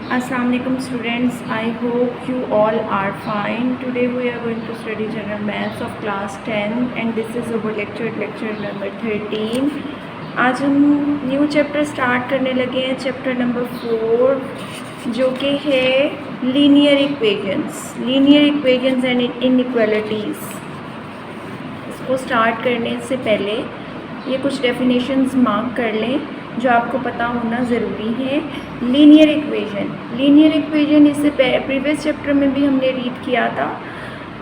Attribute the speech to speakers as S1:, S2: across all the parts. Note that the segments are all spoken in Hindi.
S1: Assalamualaikum students, I hope you all are fine. Today we are going to study general maths of class 10 and this is our lecture number 13. आज हम न्यू चैप्टर स्टार्ट करने लगे हैं, चैप्टर नंबर 4 जो कि है लीनियर इक्वेशंस एंड इनइक्वालिटीज़। इसको स्टार्ट करने से पहले ये कुछ डेफिनेशंस मार्क कर लें जो आपको पता होना ज़रूरी है। लीनियर इक्वेशन इससे प्रीवियस चैप्टर में भी हमने रीड किया था।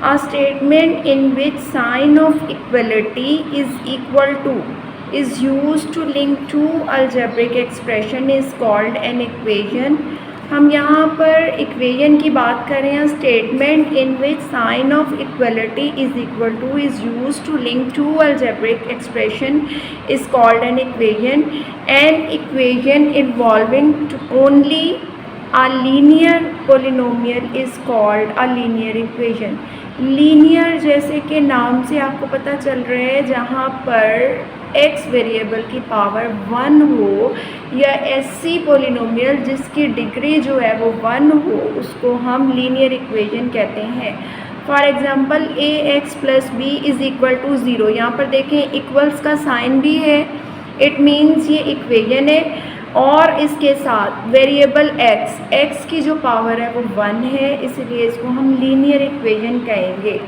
S1: A statement in which sign of equality is equal to is used to link two algebraic expression is called an equation। हम यहाँ पर इक्वेशन की बात कर रहे हैं। Statement in which sign of equality is equal to is use to link to algebraic expression is called an equation। An equation involving only a linear polynomial is called a linear equation। Linear जैसे कि नाम से आपको पता चल रहा है, जहाँ पर x वेरिएबल की पावर 1 हो या ऐसी पोलिनोमियल जिसकी डिग्री जो है वो 1 हो, उसको हम लीनियर इक्वेशन कहते हैं। For example ax plus B is equal to 0। यहाँ पर देखें इक्वल्स का साइन भी है, इट मीन्स ये इक्वेशन है। और इसके साथ वेरिएबल x की जो पावर है वो 1 है, इसलिए इसको हम लीनियर इक्वेशन कहेंगे।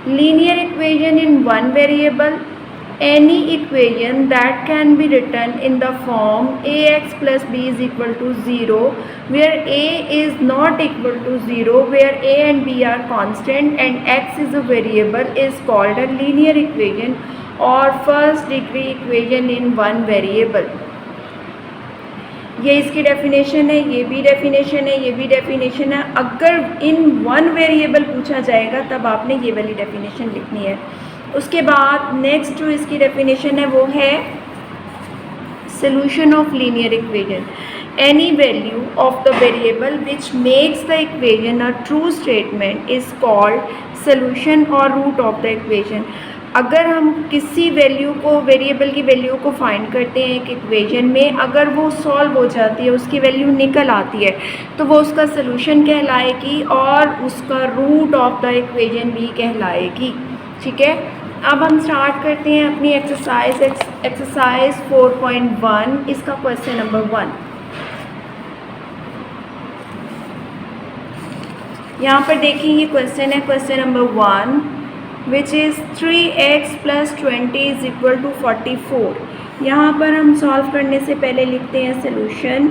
S1: Linear equation in one variable, any equation that can be written in the form ax plus b is equal to 0 where a is not equal to 0, where a and b are constant and x is a variable is called a linear equation or first degree equation in one variable। ये इसकी डेफिनेशन है, ये भी डेफिनेशन है, ये भी डेफिनेशन है। अगर इन वन वेरिएबल पूछा जाएगा तब आपने ये वाली डेफिनेशन लिखनी है। उसके बाद नेक्स्ट जो इसकी डेफिनेशन है वो है solution of linear equation. Any value of the variable which makes the equation a true statement is called solution और रूट ऑफ द इक्वेशन। अगर हम किसी वैल्यू को, वेरिएबल की वैल्यू को फाइंड करते हैं एक इक्वेशन में, अगर वो सॉल्व हो जाती है, उसकी वैल्यू निकल आती है, तो वो उसका सोल्यूशन कहलाएगी और उसका रूट ऑफ द इक्वेशन भी कहलाएगी। ठीक है, अब हम स्टार्ट करते हैं अपनी एक्सरसाइज 4.1। इसका क्वेश्चन नंबर 1 यहाँ पर देखिए, ये क्वेश्चन है question number 1 which is 3x plus 20 is equal to 44। यहाँ पर हम सॉल्व करने से पहले लिखते हैं सोल्यूशन।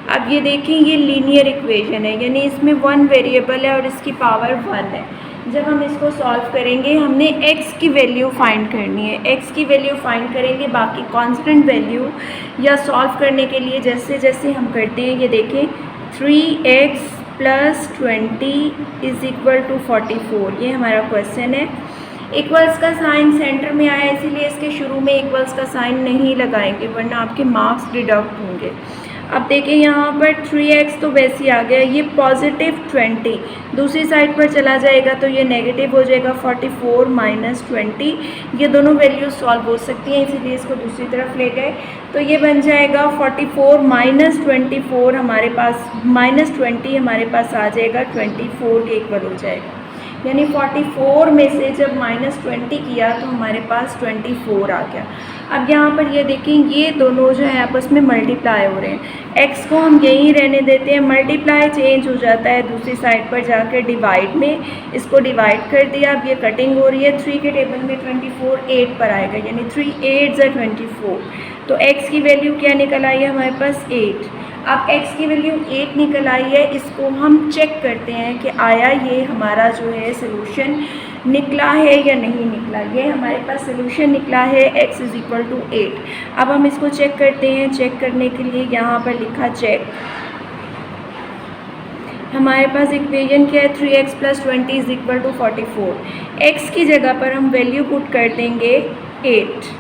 S1: अब ये देखें, ये लीनियर इक्वेशन है, यानी इसमें वन वेरिएबल है और इसकी पावर 1 है। जब हम इसको सॉल्व करेंगे हमने x की वैल्यू फाइंड करनी है। x की वैल्यू फाइंड करेंगे, बाकी कांस्टेंट वैल्यू या सॉल्व करने के लिए जैसे जैसे हम करते हैं, ये देखें 3x plus 20 is equal to 44, ये हमारा क्वेश्चन है। इक्वल्स का साइन सेंटर में आया, इसीलिए इसके शुरू में इक्वल्स का साइन नहीं लगाएंगे वरना आपके मार्क्स डिडक्ट होंगे। अब देखिए यहाँ पर 3x तो वैसे ही आ गया, ये पॉजिटिव 20 दूसरी साइड पर चला जाएगा तो ये नेगेटिव हो जाएगा 44 माइनस 20। ये दोनों वैल्यूज सॉल्व हो सकती हैं, इसीलिए इसको दूसरी तरफ ले गए तो ये बन जाएगा 44 माइनस 24 हमारे पास, माइनस 20 हमारे पास आ जाएगा 24 के इक्वल हो जाएगा। यानी 44 में से जब माइनस 20 किया तो हमारे पास 24 आ गया। अब यहाँ पर ये देखें, ये दोनों जो है आपस में मल्टीप्लाई हो रहे हैं। x को हम यहीं रहने देते हैं, मल्टीप्लाई चेंज हो जाता है दूसरी साइड पर जाकर डिवाइड में, इसको डिवाइड कर दिया। अब ये कटिंग हो रही है, 3 के टेबल में 24 8 पर आएगा, यानी 3 8 = 24। तो x की वैल्यू क्या निकल आई है हमारे पास 8। अब x की वैल्यू 8 निकल आई है, इसको हम चेक करते हैं कि आया ये हमारा जो है सोल्यूशन निकला है या नहीं निकला। ये हमारे पास सोल्यूशन निकला है, x इज़ इक्वल टू 8। अब हम इसको चेक करते हैं। चेक करने के लिए यहाँ पर लिखा चेक। हमारे पास इक्वेशन क्या है, 3x plus 20 is equal to 44। x की जगह पर हम वैल्यू पुट कर देंगे 8।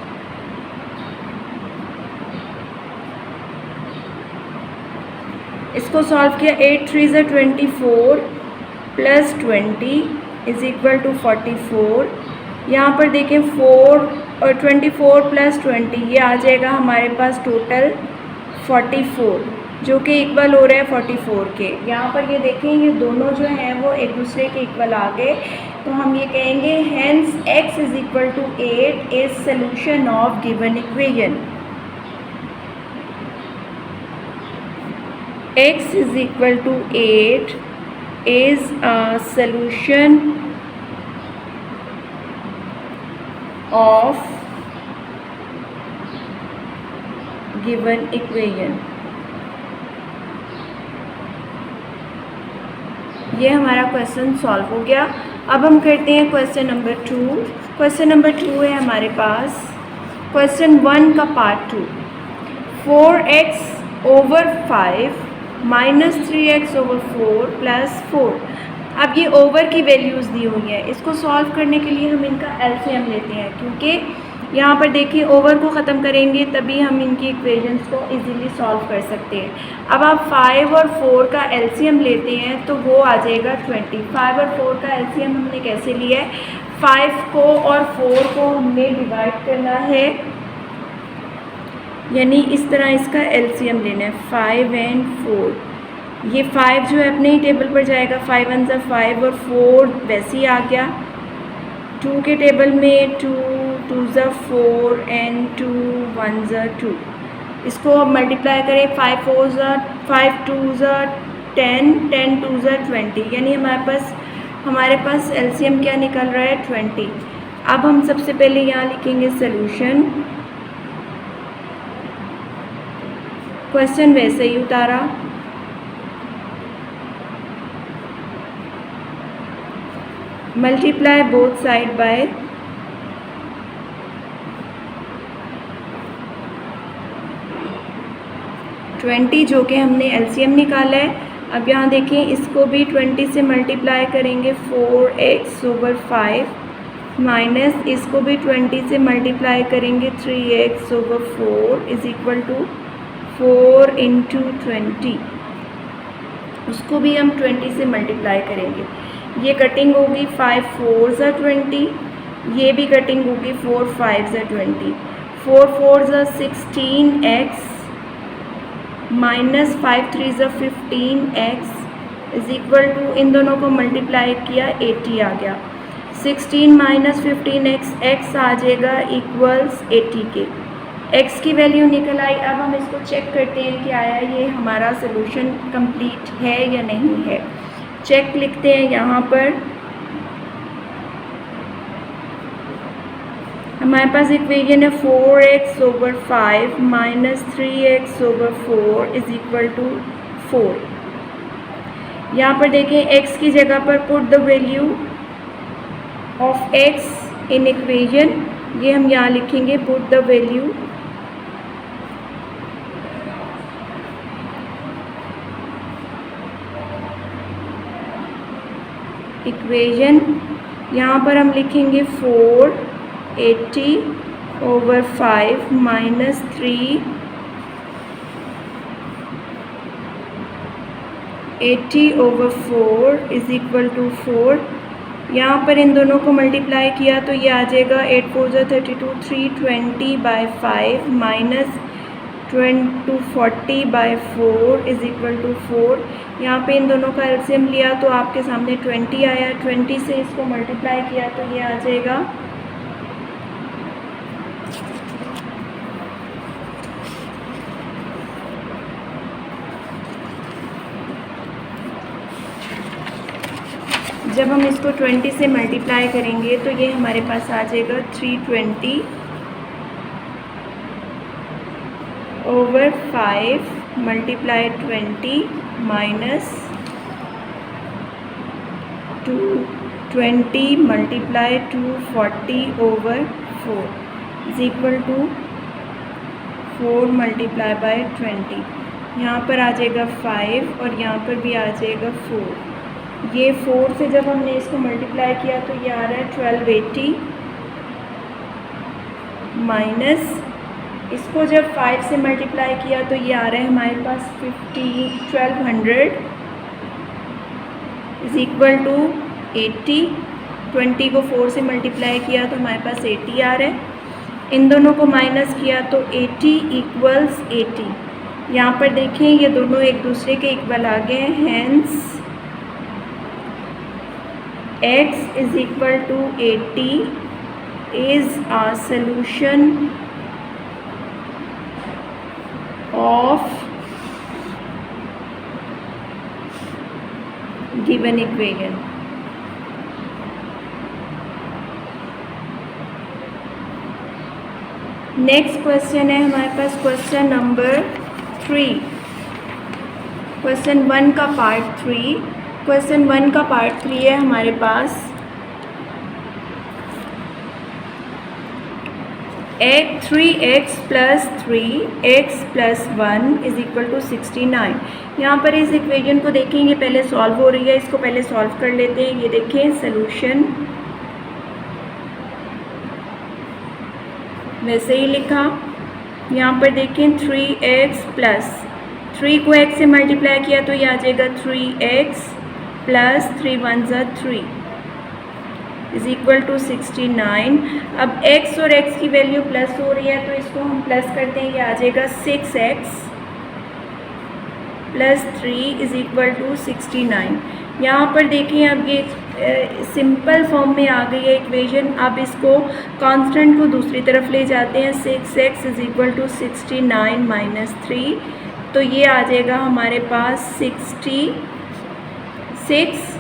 S1: इसको सॉल्व किया, 8 3 = 24 प्लस 20 इज़ इक्वल टू 44। यहाँ पर देखें 4 और 24 प्लस 20 ये आ जाएगा हमारे पास टोटल 44। जो कि इक्वल हो रहा है 44 के। यहाँ पर ये देखें, ये दोनों जो हैं वो एक दूसरे के इक्वल आ गए, तो हम ये कहेंगे hence x is equal to 8 is solution of given equation. x is equal to 8 is a solution of given equation। ये हमारा क्वेश्चन सॉल्व हो गया। अब हम करते हैं क्वेश्चन नंबर 2। क्वेश्चन नंबर 2 है हमारे पास क्वेश्चन 1 का part 2। 4x over 5 minus 3x over 4 plus 4। अब ये ओवर की वैल्यूज़ दी हुई हैं, इसको सॉल्व करने के लिए हम इनका एलसीएम लेते हैं, क्योंकि यहाँ पर देखिए ओवर को ख़त्म करेंगे तभी हम इनकी इक्वेशंस को इजीली सॉल्व कर सकते हैं। अब आप 5 और 4 का एलसीएम लेते हैं तो वो आ जाएगा 20। 5 और 4 का एलसीएम हमने कैसे लिया है, 5 को और 4 को हमने डिवाइड करना है, यानी इस तरह इसका एलसीएम लेना है 5 एंड 4। ये 5 जो है अपने ही टेबल पर जाएगा, 5 1 ज़ा 5 और 4 वैसे ही आ गया। 2 के टेबल में 2 2 ज़ा 4 एंड 2 1 ज़ा 2। इसको अब मल्टीप्लाई करें, 5 4 ज़ा 5 2 ज़ा 10 10 2 ज़ा 20, यानी हमारे पास एलसीएम क्या निकल रहा है 20। अब हम सबसे पहले यहाँ लिखेंगे सॉल्यूशन। क्वेश्चन वैसे ही उतारा, मल्टीप्लाई बोथ साइड बाय 20 जो कि हमने एलसीएम निकाला है। अब यहाँ देखें, इसको भी 20 से मल्टीप्लाई करेंगे 4x ओवर 5 माइनस इसको भी 20 से मल्टीप्लाई करेंगे 3x over 4 is equal to 4 into 20। उसको भी हम 20 से मल्टीप्लाई करेंगे। ये कटिंग होगी 5 4 ज़ा 20, ये भी कटिंग होगी 4 5 ज़ा 20। 4 4 ज़ा 16x माइनस 5 3 ज़ा 15x इज इक्वल टू, इन दोनों को मल्टीप्लाई किया 80 आ गया। 16 माइनस 15x x आ जाएगा इक्वल्स 80 के। x की वैल्यू निकल आई। अब हम इसको चेक करते हैं कि आया ये हमारा सोल्यूशन कंप्लीट है या नहीं है। चेक लिखते हैं यहाँ पर। हमारे पास इक्वेशन है 4x over 5 minus 3x over 4 is equal to 4। यहाँ पर देखें x की जगह पर put the value of x in equation, ये हम यहाँ लिखेंगे पुट द वैल्यू इक्वेशन। यहाँ पर हम लिखेंगे 480 over 5 minus 380 over 4 is equal to 4। यहाँ पर इन दोनों को मल्टीप्लाई किया तो ये आ जाएगा 8 4 ज़ा 32 320 by 5 minus 240 by 4 is equal to 4। यहाँ पे इन दोनों का एलसीएम लिया तो आपके सामने 20 आया। 20 से इसको मल्टीप्लाई किया तो ये आ जाएगा 320। जब हम इसको 20 से मल्टीप्लाई करेंगे तो ये हमारे पास आ जाएगा 320 over 5 multiply 20 minus 220 multiply 240 over 4 is equal to 4 multiply by 20। यहाँ पर आ जाएगा 5 और यहाँ पर भी आ जाएगा 4। ये 4 से जब हमने इसको मल्टीप्लाई किया तो ये आ रहा है 1280 माइनस इसको जब 5 से मल्टीप्लाई किया तो ये आ रहा है हमारे पास 1200 इज इक्वल टू 80। 20 को 4 से मल्टीप्लाई किया तो हमारे पास 80 आ रहा है। इन दोनों को माइनस किया तो 80 इक्वल्स 80। यहाँ पर देखें ये दोनों एक दूसरे के इक्वल आ गए हैं, hence x is equal to 80 is a solution of given equation. Next question है हमारे पास क्वेश्चन नंबर 3, क्वेश्चन 1 का पार्ट 3। क्वेश्चन 1 का पार्ट 3 है हमारे पास, 3x plus 3x plus 1 is equal to 69। यहाँ पर इस इक्वेशन को देखेंगे, पहले सॉल्व हो रही है, इसको पहले सॉल्व कर लेते हैं। ये देखें सॉल्यूशन वैसे ही लिखा। यहाँ पर देखें 3x प्लस 3 को x से मल्टीप्लाई किया तो ये आ जाएगा 3x प्लस 3 1 ज़ा 3 इज इक्वल टू 69। अब x और x की वैल्यू प्लस हो रही है तो इसको हम प्लस करते हैं, ये आ जाएगा 6x plus 3 is equal to 69। यहाँ पर देखिए अब ये सिंपल फॉर्म में आ गई है इक्वेशन। अब इसको कांस्टेंट को दूसरी तरफ ले जाते हैं, 6x is equal to 69 minus 3, तो ये आ जाएगा हमारे पास 66।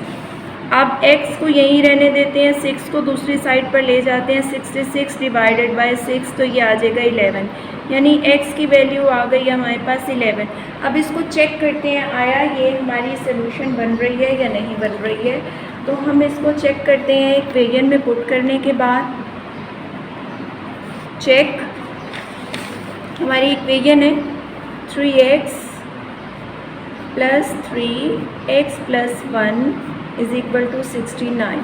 S1: अब x को यहीं रहने देते हैं, 6 को दूसरी साइड पर ले जाते हैं, 66 डिवाइडेड बाय 6 तो ये आ जाएगा 11, यानी x की वैल्यू आ गई हमारे पास 11। अब इसको चेक करते हैं आया ये हमारी सोल्यूशन बन रही है या नहीं बन रही है। तो हम इसको चेक करते हैं इक्वेशन में पुट करने के बाद। चेक, हमारी इक्वेशन है 3x plus 3x plus 1 is equal to 69।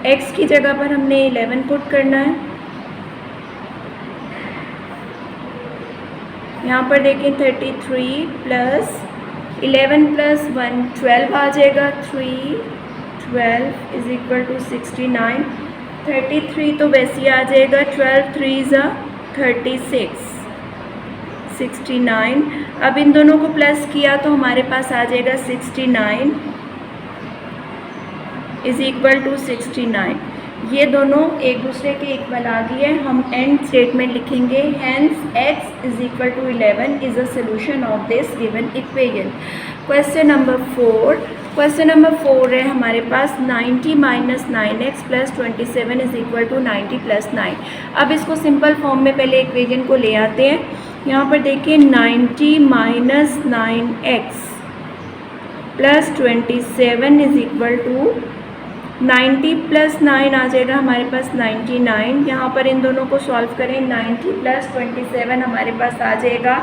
S1: x की जगह पर हमने 11 पुट करना है। यहाँ पर देखें 33 प्लस 11 प्लस 1 12 आ जाएगा, 12 इज इक्वल टू 69। 33 तो वैसे ही आ जाएगा, 12 3 ज़ा 36 69। अब इन दोनों को प्लस किया तो हमारे पास आ जाएगा 69 इज इक्वल टू 69। ये दोनों एक दूसरे के इक्वल आ गई है। हम एंड स्टेटमेंट लिखेंगे, hence x is equal to 11 is a solution of this given equation. Question number 4, question number 4 है हमारे पास 90 minus 9x plus 27 is equal to 90 plus 9। अब इसको सिंपल फॉर्म में पहले इक्वेशन को ले आते हैं। यहाँ पर देखिए 90 minus 9x plus 27 is equal to 90 plus 9 आ जाएगा हमारे पास 99। यहाँ पर इन दोनों को सॉल्व करें, 90 प्लस 27 हमारे पास आ जाएगा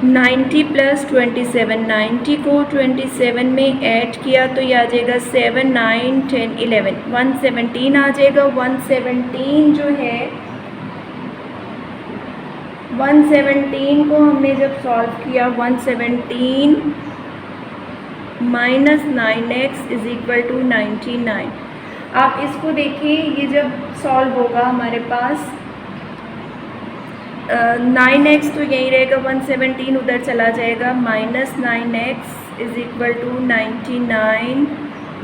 S1: 90 प्लस 27। 90 को 27 में ऐड किया तो ये आ जाएगा 7 9 10 11 117 आ जाएगा। 117 जो है 117 को हमने जब सॉल्व किया, 117 minus 9x is equal to 99। आप इसको देखिए, ये जब सॉल्व होगा हमारे पास 9x तो यही रहेगा, 117 उधर चला जाएगा, minus 9x is equal to 99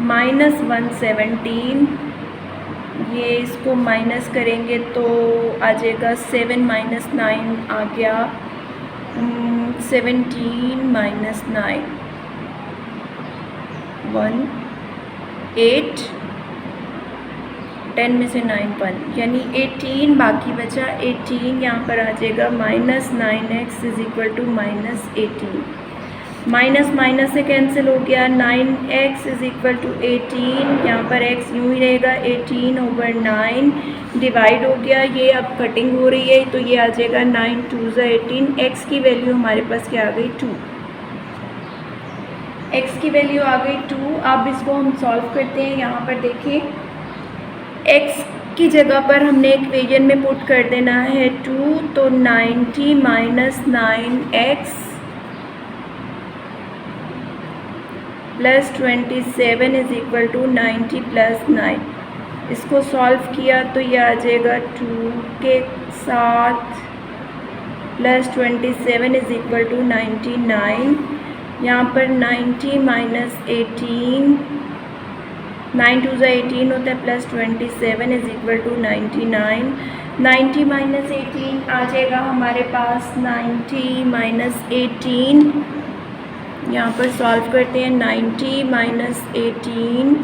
S1: minus 117। ये इसको माइनस करेंगे तो आ जाएगा 7 माइनस 9 आ गया 17 माइनस 9 1 8 10 में से 9 1 यानी 18 बाकी बचा 18। यहाँ पर आ जाएगा minus 9x is equal to minus 18। Minus minus से कैंसिल हो गया, 9x इज इक्वल टू 18। यहाँ पर x यूँ ही रहेगा, 18 ओवर 9 डिवाइड हो गया। ये अब कटिंग हो रही है तो ये आ जाएगा 9 2 ज़ा 18। x की वैल्यू हमारे पास क्या आ गई 2, x की वैल्यू आ गई 2। अब इसको हम सॉल्व करते हैं। यहाँ पर देखिए x की जगह पर हमने इक्वेशन में पुट कर देना है 2, तो 90 minus 9x plus 27 is equal to 90 plus 9। इसको सॉल्व किया तो ये आ जाएगा 2 के साथ प्लस 27 इज इक्वल टू 99। यहाँ पर 90 माइनस 18, 9 टू ज़ा 18 होता है, plus 27 is equal to 99। 90 minus 18 आ जाएगा हमारे पास 90 माइनस 18। यहाँ पर सॉल्व करते हैं। 90 माइनस 18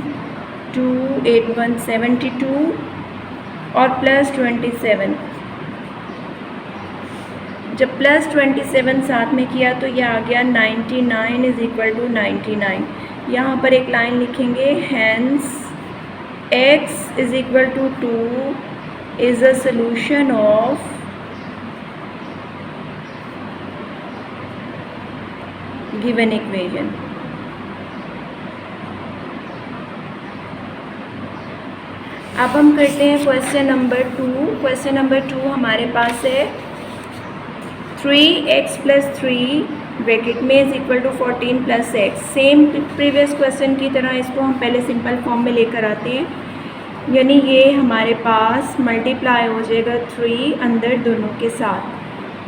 S1: 2 8 1 72 और प्लस 27। जब प्लस 27 साथ में किया तो यह आ गया 99 इज इक्वल टू 99। यहाँ पर एक लाइन लिखेंगे, hence x is equal to 2 is a solution of given equation. अब हम करते हैं क्वेश्चन नंबर 2। क्वेश्चन नंबर 2 हमारे पास है 3x प्लस 3 ब्रैकेट में is equal to 14 plus x. Same previous question की तरह इसको हम पहले सिंपल फॉर्म में लेकर आते हैं, यानी ये हमारे पास मल्टीप्लाई हो जाएगा 3 अंदर दोनों के साथ,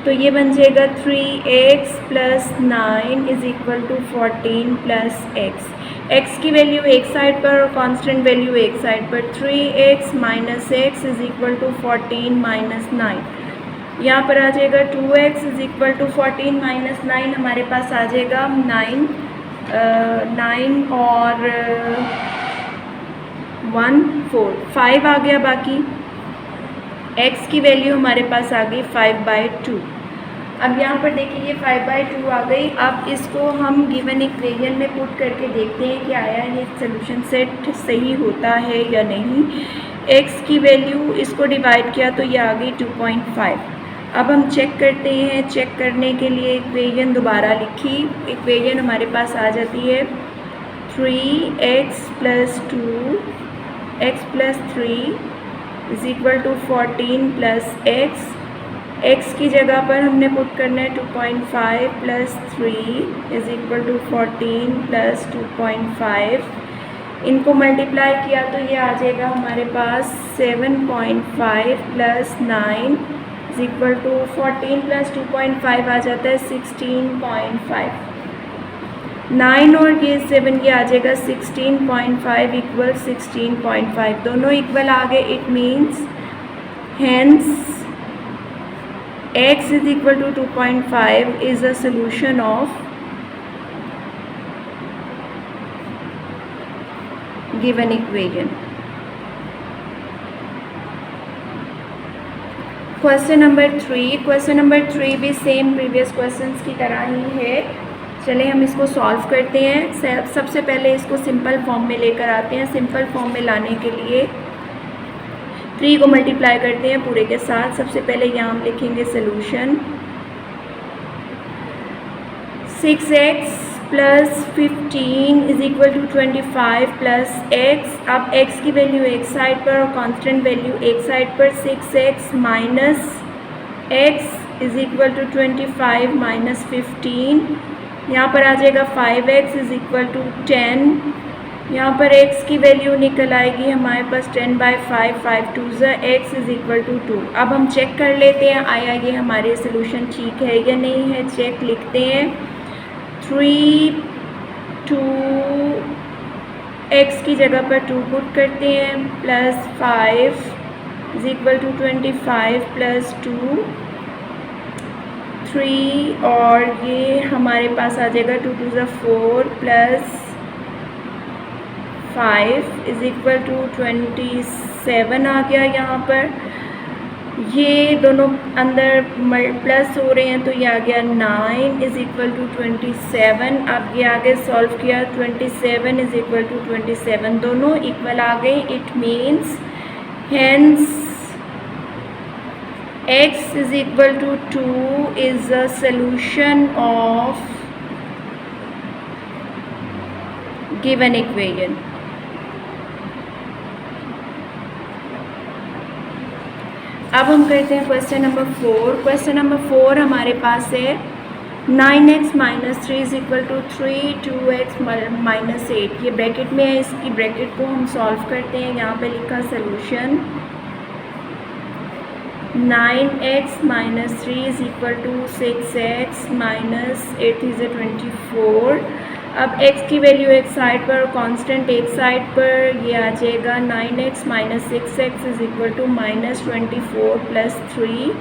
S1: तो ये बन जाएगा 3x plus 9 is equal to 14 plus x. x की वैल्यू एक साइड पर और कांस्टेंट वैल्यू एक साइड पर। 3x minus x is equal to 14 minus 9। यहाँ पर आ जाएगा 2x is equal to 14 minus 9, हमारे पास आ जाएगा 9 और 1 4 5 आ गया। बाकी x की वैल्यू हमारे पास आ गई 5/2। अब यहाँ पर देखिए ये 5/2 आ गई। अब इसको हम गिवन इक्वेशन में पुट करके देखते हैं कि आया ये सॉल्यूशन सेट सही होता है या नहीं। x की वैल्यू इसको डिवाइड किया तो ये आ गई 2.5। अब हम चेक करते हैं। चेक करने के लिए इक्वेशन दोबारा लिखी। इक्वेशन हमारे पास आ जाती है 3x plus 2 x plus 3 is equal to 14 plus x. x की जगह पर हमने पुट करना है 2.5 plus 3 is equal to 14 plus 2.5। इनको मल्टीप्लाई किया तो ये आ जाएगा हमारे पास 7.5 plus 9 is equal to 14 plus 2.5 आ जाता है 16.5। 9 और ये 7 ये आ जाएगा 16.5 इक्वल 16.5, दोनों इक्वल आ गए। It means hence x is equal to 2.5 is a solution of given equation. Question number 3। Question number 3 भी सेम प्रीवियस क्वेश्चंस की तरह ही है। चलिए हम इसको सॉल्व करते हैं। सबसे पहले इसको सिंपल फॉर्म में लेकर आते हैं। सिंपल फॉर्म में लाने के लिए 3 को मल्टीप्लाई करते हैं पूरे के साथ। सबसे पहले यहाँ हम लिखेंगे solution 6x plus 15 is equal to 25 plus x। अब x की वैल्यू एक साइड पर और कांस्टेंट वैल्यू एक साइड पर। 6x minus x is equal to 25 minus 15। यहाँ पर आ जाएगा 5x इज इक्वल टू 10। यहाँ पर x की वैल्यू निकल आएगी हमारे पास 10/5 5 2 x इज इक्वल टू 2। अब हम चेक कर लेते हैं आया ये हमारे सोल्यूशन ठीक है या नहीं है। चेक लिखते हैं 3 2 x की जगह पर 2 पुट करते हैं plus 5 is equal to 25 plus 2 3 और ये हमारे पास आ जाएगा 2 2 4 प्लस 5 इज इक्वल टू 27 आ गया। यहाँ पर ये दोनों अंदर प्लस हो रहे हैं तो ये आ गया 9 इज इक्वल टू 27। अब ये आगे सॉल्व किया 27 इज इक्वल टू 27, दोनों इक्वल आ गए। It means hence x is equal to 2 is a solution of given equation. अब हम करते हैं क्वेश्चन नंबर 4। क्वेश्चन नंबर 4 हमारे पास है 9x minus 3 is equal to 3 2x minus 8। ये ब्रैकेट में है, इसकी ब्रैकेट को हम सॉल्व करते हैं। यहाँ पे लिखा solution 9x minus 3 is equal to 6x minus 8 is 24। अब x की वैल्यू एक साइड पर और कांस्टेंट एक साइड पर, ये आ जाएगा 9x minus 6x is equal to minus 24 plus 3,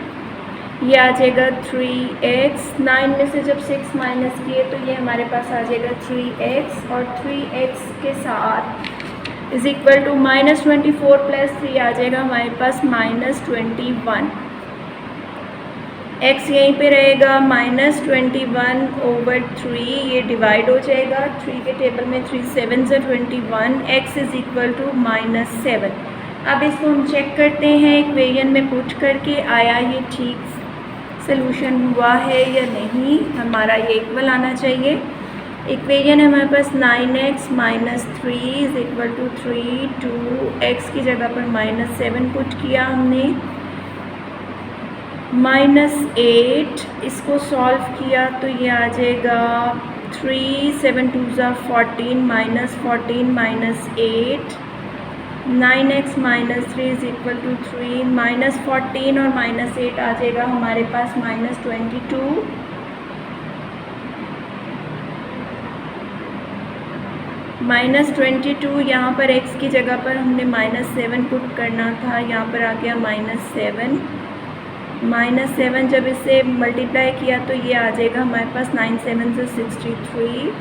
S1: ये आ जाएगा 3x। 9 में से जब 6 माइनस किए तो ये हमारे पास आ जाएगा 3x, और 3x के साथ is equal to minus 24 plus 3 आ जाएगा हमारे पास माइनस 21। x यहीं पे रहेगा माइनस 21 ओवर 3, ये डिवाइड हो जाएगा। 3 के टेबल में 3 7 से 21, x is equal to minus 7। अब इसको हम चेक करते हैं इक्वेशन में पुट करके, आया ये ठीक सोल्यूशन हुआ है या नहीं। हमारा ये इक्वल आना चाहिए। इक्वेशन है हमारे पास 9x minus 3 is equal to 3, 2x की जगह पर माइनस 7 पुट किया हमने, माइनस 8, इसको सॉल्व किया तो ये आ जाएगा 3 7 2 14 minus 14 minus 8, 9x minus 3 is equal to 3, minus 14 और माइनस 8 आ जाएगा हमारे पास माइनस 22, माइनस 22। यहाँ पर x की जगह पर हमने माइनस 7 पुट करना था, यहाँ पर आ गया माइनस 7। माइनस 7 जब इसे मल्टीप्लाई किया तो ये आ जाएगा हमारे पास 9 7 से 63,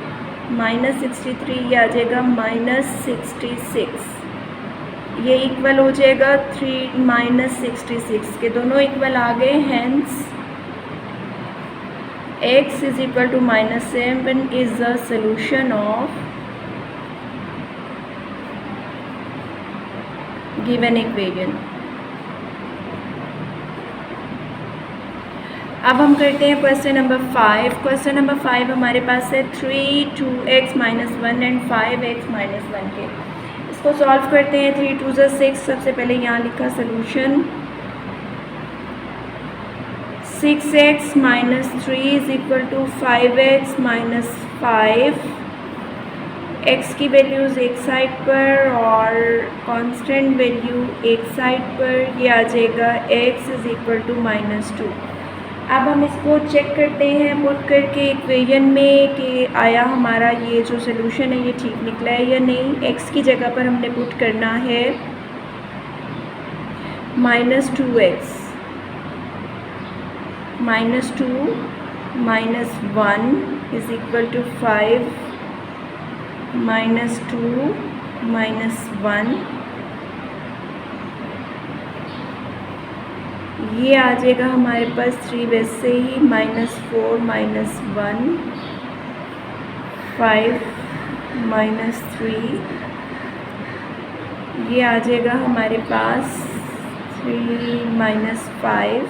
S1: माइनस 63, ये आ जाएगा माइनस 66। ये इक्वल हो जाएगा 3 माइनस 66 के, दोनों इक्वल आ गए। Hence x is equal to minus 7 is the solution of given equation. अब हम करते हैं क्वेश्चन नंबर 5। क्वेश्चन नंबर 5 हमारे पास है 3 2x minus 1 and 5x minus 1 के। इसको सॉल्व करते हैं। 3 2 6, सबसे पहले यहाँ लिखा solution. 6x minus 3 is equal to 5x minus 5। x की वैल्यूज़ एक साइड पर और कांस्टेंट वैल्यू एक साइड पर, ये आ जाएगा x is equal to minus 2। अब हम इसको चेक करते हैं पुट करके इक्वेशन में कि आया हमारा ये जो सोल्यूशन है ये ठीक निकला है या नहीं। x की जगह पर हमने पुट करना है minus 2x, minus 2 minus 1 is equal to 5 minus 2 minus 1, ये आ जाएगा हमारे पास 3 वैसे ही माइनस 4 माइनस 1, 5 माइनस 3, ये आ जाएगा हमारे पास 3 माइनस 5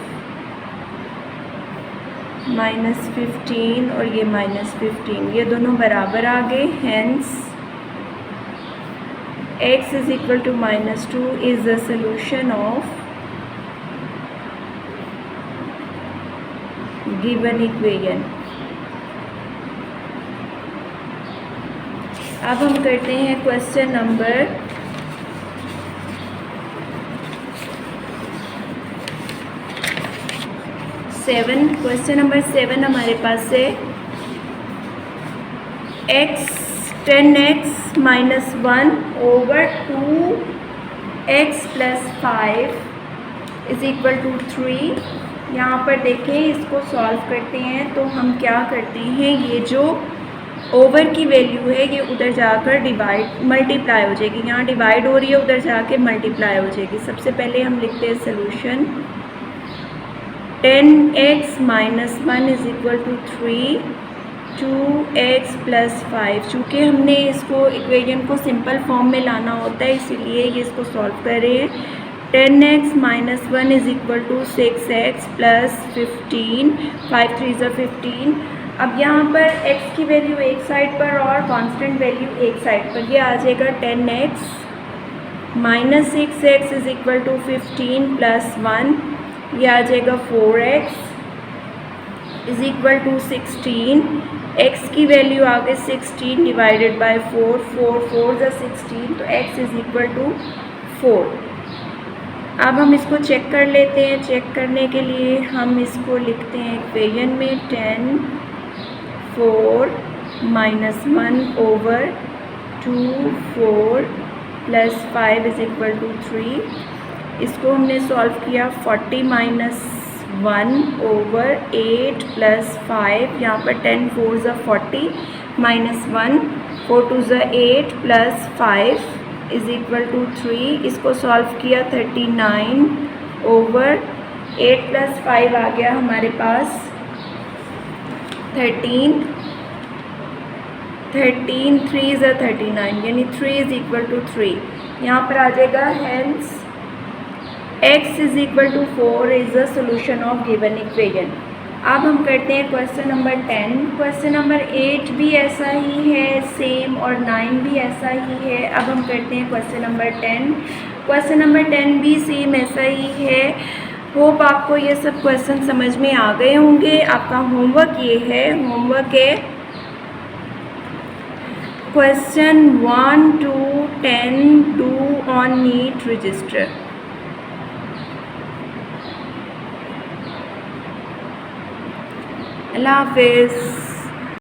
S1: माइनस 15 और ये माइनस 15, ये दोनों बराबर आ गए। Hence x is equal to minus 2 is the solution of given equation. अब हम करते हैं क्वेश्चन नंबर 7। क्वेश्चन नंबर 7 हमारे पास है10x minus 1 over 2x plus 5 is equal to 3। यहाँ पर देखें, इसको सॉल्व करते हैं तो हम क्या करते हैं, ये जो ओवर की वैल्यू है ये उधर जाकर मल्टीप्लाई हो जाएगी। यहाँ डिवाइड हो रही है, उधर जाके मल्टीप्लाई हो जाएगी। सबसे पहले हम लिखते हैं solution. 10x minus 1 is equal to 3, 2x plus 5। चूँकि हमने इसको इक्वेशन को सिंपल फॉर्म में लाना होता है इसीलिए ये इसको सॉल्व कर रहे हैं। 10x minus 1 is equal to 6x plus 15, 5 3 ज़ा 15। अब यहाँ पर x की वैल्यू एक साइड पर और कांस्टेंट वैल्यू एक साइड पर, ये आ जाएगा 10x minus 6x is equal to 15 plus 1, ये आ जाएगा 4x is equal to 16। x की वैल्यू आ गई 16 डिवाइडेड बाय 4, 4 4 ज़ा 16, तो x इज इक्वल टू 4। अब हम इसको चेक कर लेते हैं। चेक करने के लिए हम इसको लिखते हैं इक्वेशन में 10 4 minus 1 over 2 4 plus 5 is equal to 3। इसको हमने सॉल्व किया 40 माइनस 1 ओवर 8 प्लस 5, यहाँ पर 10 4 ज़ा 40 माइनस 1 4 2 ज़ा 8 प्लस 5 इज़ इक्वल टू 3। इसको सॉल्व किया 39 ओवर 8 प्लस 5 आ गया हमारे पास 13 3 ज़ा 39, यानी 3 इज़ इक्वल टू 3। यहाँ पर आ जाएगा hence x is equal to 4 is the solution of given equation. अब हम करते हैं क्वेश्चन नंबर 10। क्वेश्चन नंबर 8 भी ऐसा ही है सेम, और 9 भी ऐसा ही है। अब हम करते हैं क्वेश्चन नंबर 10। क्वेश्चन नंबर 10 भी सेम ऐसा ही है। होप आपको ये सब क्वेश्चन समझ में आ गए होंगे। आपका होमवर्क ये है, होमवर्क है question 1 to 10 do on neat register. Allah हाफिज़।